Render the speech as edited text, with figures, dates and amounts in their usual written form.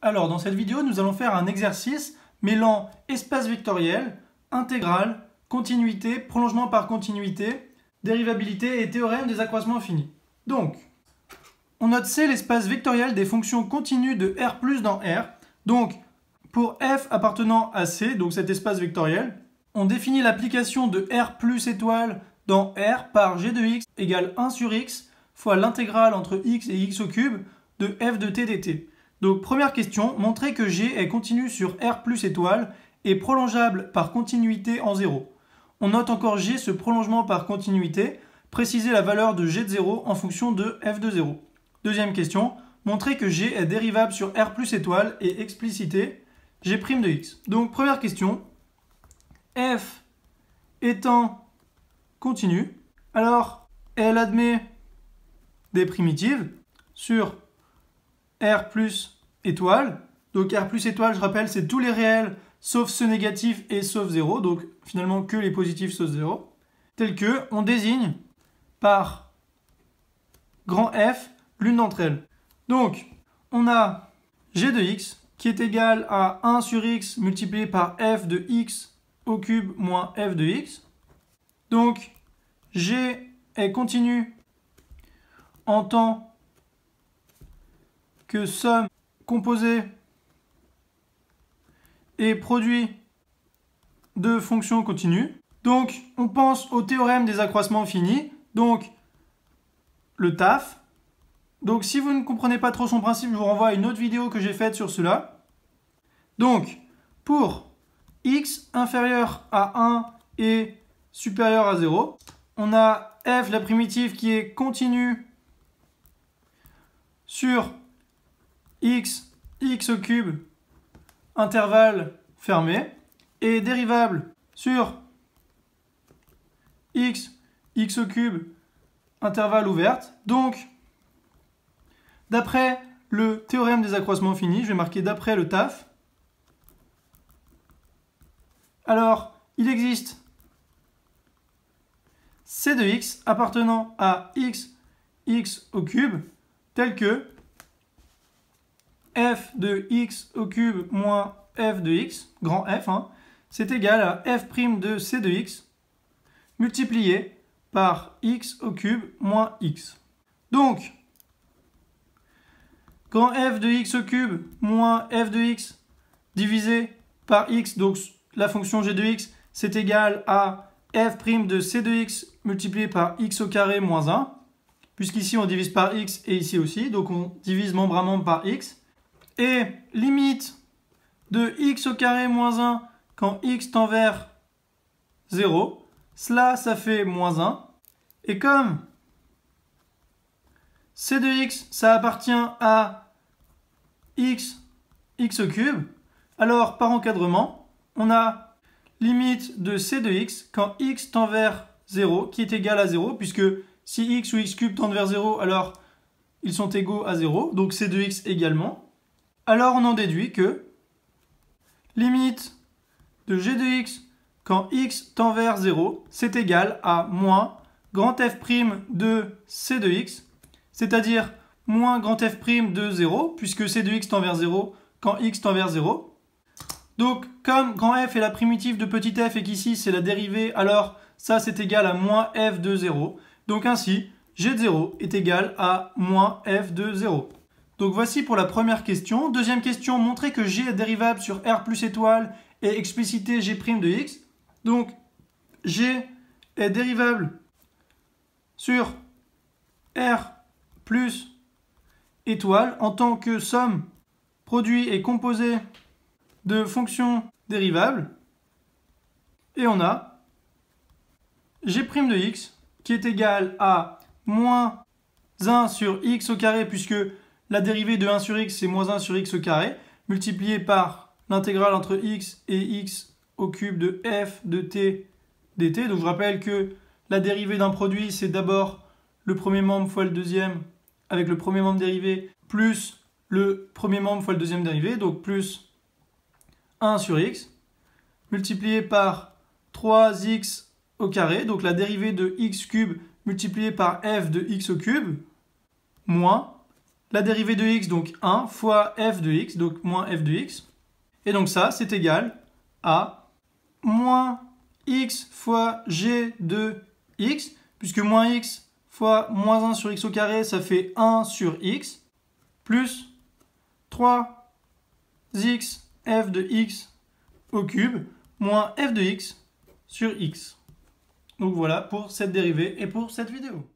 Alors dans cette vidéo, nous allons faire un exercice mêlant espace vectoriel, intégrale, continuité, prolongement par continuité, dérivabilité et théorème des accroissements finis. Donc, on note C l'espace vectoriel des fonctions continues de R+ dans R. Donc, pour f appartenant à C, donc cet espace vectoriel, on définit l'application de R plus étoile dans R par g de x égale 1 sur x fois l'intégrale entre x et x au cube de f de t dt. Donc première question, montrer que g est continu sur R plus étoile et prolongeable par continuité en 0. On note encore g ce prolongement par continuité, préciser la valeur de g de 0 en fonction de f de 0. Deuxième question, montrer que g est dérivable sur R plus étoile et expliciter g' de x. Donc première question, f étant continu, alors elle admet des primitives sur R plus étoile. Donc R plus étoile, je rappelle, c'est tous les réels sauf ceux négatifs et sauf 0. Donc finalement que les positifs sauf 0. Tel que on désigne par grand F l'une d'entre elles. Donc on a g de x qui est égal à 1 sur x multiplié par f de x au cube moins f de x. Donc g est continu en tant que somme composée et produit de fonctions continues. Donc on pense au théorème des accroissements finis, donc le TAF. Donc si vous ne comprenez pas trop son principe, je vous renvoie à une autre vidéo que j'ai faite sur cela. Donc pour x inférieur à 1 et supérieur à 0, on a f, la primitive, qui est continue sur x au cube, intervalle fermé, et dérivable sur x au cube, intervalle ouverte. Donc, d'après le théorème des accroissements finis, je vais marquer d'après le TAF. Alors, il existe c de x appartenant à x au cube, tel que f de x au cube moins f de x, grand F, c'est égal à f' de c de x multiplié par x au cube moins x. Donc, grand f de x au cube moins f de x divisé par x, donc la fonction g de x, c'est égal à f' de c de x multiplié par x au carré moins 1, puisqu'ici on divise par x et ici aussi, donc on divise membre à membre par x. Et limite de x au carré moins 1 quand x tend vers 0, cela ça fait moins 1. Et comme c de x ça appartient à x au cube, alors par encadrement, on a limite de c de x quand x tend vers 0 qui est égal à 0, puisque si x ou x cube tendent vers 0, alors ils sont égaux à 0, donc c de x également. Alors on en déduit que limite de g de x quand x tend vers 0, c'est égal à moins grand f' de c de x, c'est-à-dire moins grand f' de 0, puisque c de x tend vers 0 quand x tend vers 0. Donc comme grand f est la primitive de petit f et qu'ici c'est la dérivée, alors ça c'est égal à moins f de 0. Donc ainsi, g de 0 est égal à moins f de 0. Donc voici pour la première question. Deuxième question, montrer que g est dérivable sur R plus étoile et expliciter g' de x. Donc g est dérivable sur R plus étoile en tant que somme, produit et composé de fonctions dérivables. Et on a g' de x qui est égal à moins 1 sur x au carré, puisque la dérivée de 1 sur x, c'est moins 1 sur x au carré, multiplié par l'intégrale entre x et x au cube de f de t dt. Donc je rappelle que la dérivée d'un produit, c'est d'abord le premier membre fois le deuxième, avec le premier membre dérivé, plus le premier membre fois le deuxième dérivé, donc plus 1 sur x, multiplié par 3x au carré, donc la dérivée de x cube multiplié par f de x au cube, moins la dérivée de x, donc 1 fois f de x, donc moins f de x. Et donc ça, c'est égal à moins x fois g de x, puisque moins x fois moins 1 sur x au carré, ça fait 1 sur x, plus 3x f de x au cube, moins f de x sur x. Donc voilà pour cette dérivée et pour cette vidéo.